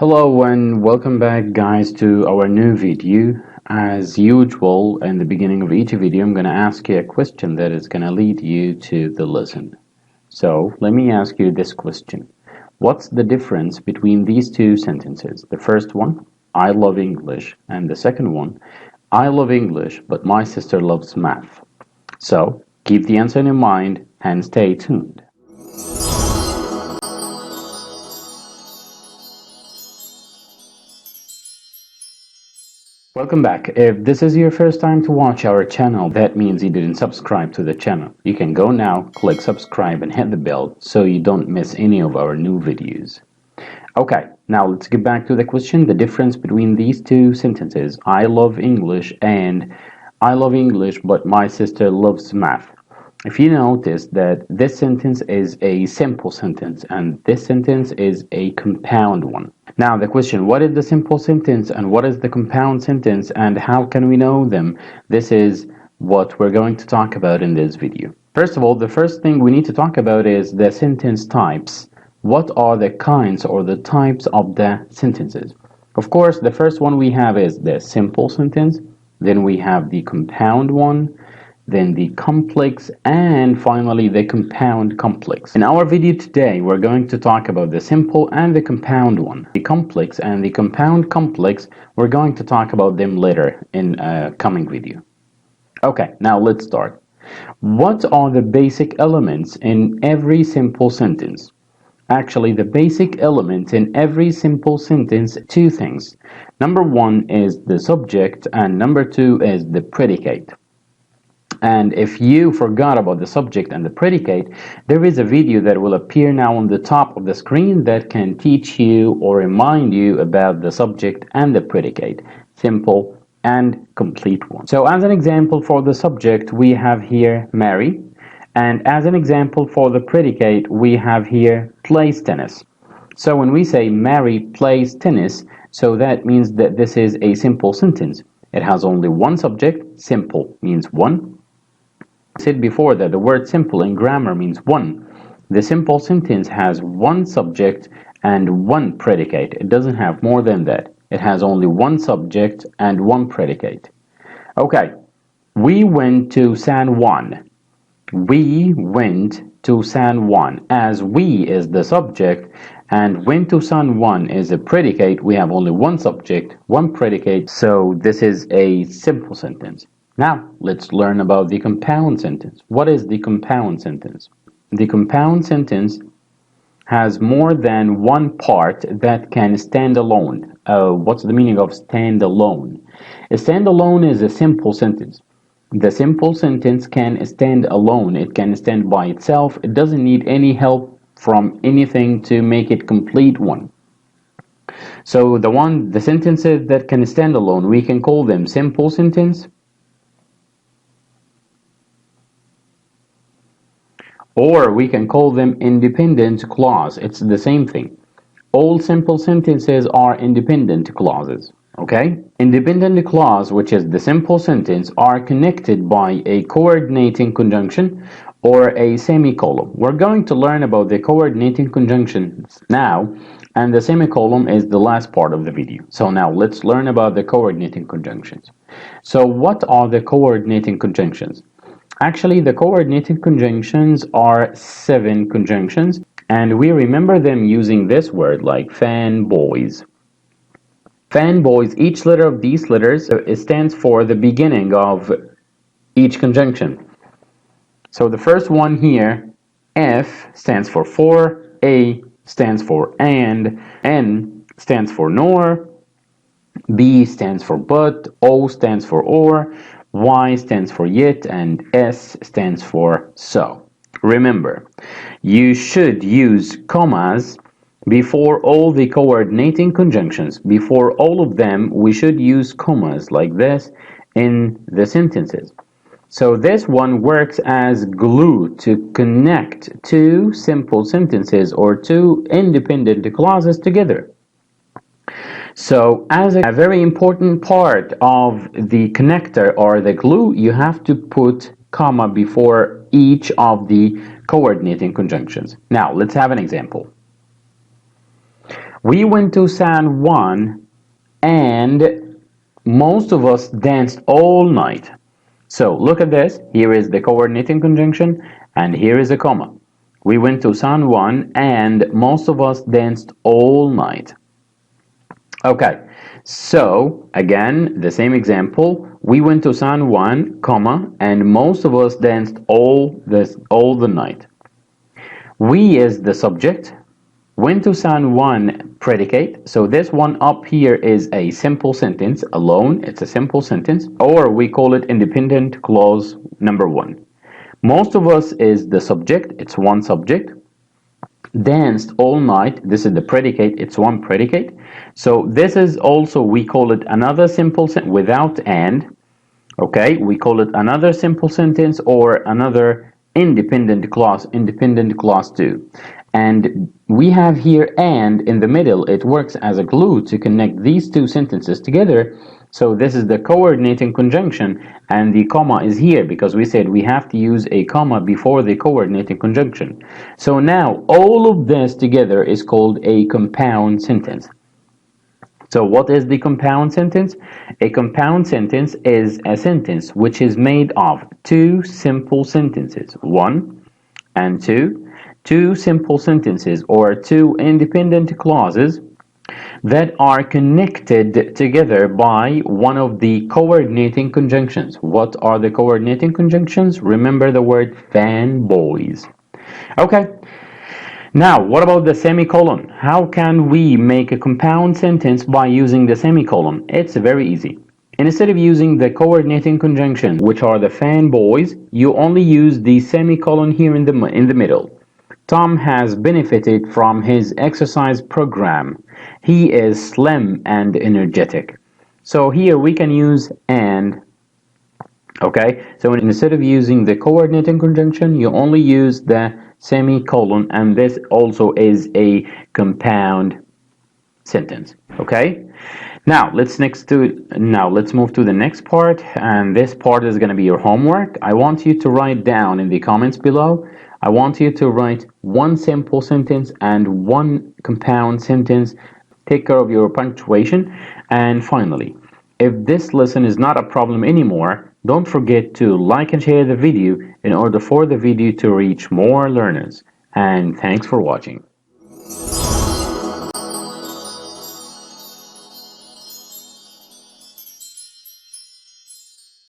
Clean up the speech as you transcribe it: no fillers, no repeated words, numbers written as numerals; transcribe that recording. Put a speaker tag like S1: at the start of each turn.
S1: Hello and welcome back guys to our new video. As usual, in the beginning of each video I'm going to ask you a question that is going to lead you to the lesson. So let me ask you this question. What's the difference between these two sentences? The first one, I love English, and the second one, I love English but my sister loves math. So keep the answer in mind and stay tuned. Welcome back. If this is your first time to watch our channel, that means you didn't subscribe to the channel. You can go now, click subscribe and hit the bell so you don't miss any of our new videos. Okay, now let's get back to the question. The difference between these two sentences, I love English and I love English but my sister loves math. If you notice that this sentence is a simple sentence and this sentence is a compound one. Now the question, what is the simple sentence and what is the compound sentence and how can we know them? This is what we're going to talk about in this video. First of all, the first thing we need to talk about is the sentence types. What are the kinds or the types of the sentences? Of course, the first one we have is the simple sentence, then we have the compound one, then the complex, and finally the compound complex. In our video today, we're going to talk about the simple and the compound one. The complex and the compound complex, we're going to talk about them later in a coming video. Okay, now let's start. What are the basic elements in every simple sentence? Actually, the basic elements in every simple sentence, two things. Number one is the subject and number two is the predicate. And if you forgot about the subject and the predicate, there is a video that will appear now on the top of the screen that can teach you or remind you about the subject and the predicate, simple and complete one. So as an example for the subject, we have here Mary, and as an example for the predicate, we have here plays tennis. So when we say Mary plays tennis, so that means that this is a simple sentence. It has only one subject, simple means one. I said before that the word simple in grammar means one. The simple sentence has one subject and one predicate. It doesn't have more than that. It has only one subject and one predicate. Okay, we went to San Juan. We went to San Juan. As we is the subject and went to San Juan is a predicate, we have only one subject, one predicate, so this is a simple sentence. Now, let's learn about the compound sentence. What is the compound sentence? The compound sentence has more than one part that can stand alone. What's the meaning of stand alone? A stand alone is a simple sentence. The simple sentence can stand alone. It can stand by itself. It doesn't need any help from anything to make it complete one. So the sentences that can stand alone, we can call them simple sentence, or we can call them independent clause. It's the same thing. All simple sentences are independent clauses. Okay? Independent clause, which is the simple sentence, are connected by a coordinating conjunction or a semicolon. We're going to learn about the coordinating conjunctions now, and the semicolon is the last part of the video. So now let's learn about the coordinating conjunctions. So what are the coordinating conjunctions? Actually, the coordinating conjunctions are 7 conjunctions, and we remember them using this word like fanboys. Fanboys, each letter of these letters stands for the beginning of each conjunction. So the first one here, F stands for A stands for and, N stands for nor, B stands for but, O stands for or, Y stands for yet, and S stands for so. Remember, you should use commas before all the coordinating conjunctions. Before all of them, we should use commas like this in the sentences. So this one works as glue to connect two simple sentences or two independent clauses together. So as a very important part of the connector or the glue, you have to put comma before each of the coordinating conjunctions. Now let's have an example. We went to San Juan and most of us danced all night. So look at this. Here is the coordinating conjunction and here is a comma. We went to San Juan and most of us danced all night. Okay, so again, the same example. We went to San Juan, comma, and most of us danced all the night. We is the subject. Went to San Juan, predicate. So this one up here is a simple sentence alone. It's a simple sentence, or we call it independent clause number one. Most of us is the subject. It's one subject. Danced all night. This is the predicate. It's one predicate. So this is also, we call it another simple sentence without and. Okay, we call it another simple sentence or another independent clause two. And we have here and in the middle. It works as a glue to connect these two sentences together. So this is the coordinating conjunction and the comma is here because we said we have to use a comma before the coordinating conjunction. So now all of this together is called a compound sentence. So what is the compound sentence? A compound sentence is a sentence which is made of two simple sentences, one and two simple sentences or two independent clauses that are connected together by one of the coordinating conjunctions. What are the coordinating conjunctions? Remember the word fanboys. Okay. Now, what about the semicolon? How can we make a compound sentence by using the semicolon? It's very easy. Instead of using the coordinating conjunctions, which are the fanboys, you only use the semicolon here in the middle. Tom has benefited from his exercise program. He is slim and energetic. So here we can use and. Okay, so instead of using the coordinating conjunction, you only use the semicolon, and this also is a compound sentence. Okay, now let's move to the next part, and this part is going to be your homework. I want you to write down in the comments below. I want you to write one simple sentence and one compound sentence. Take care of your punctuation. And finally, if this lesson is not a problem anymore, don't forget to like and share the video in order for the video to reach more learners. And thanks for watching.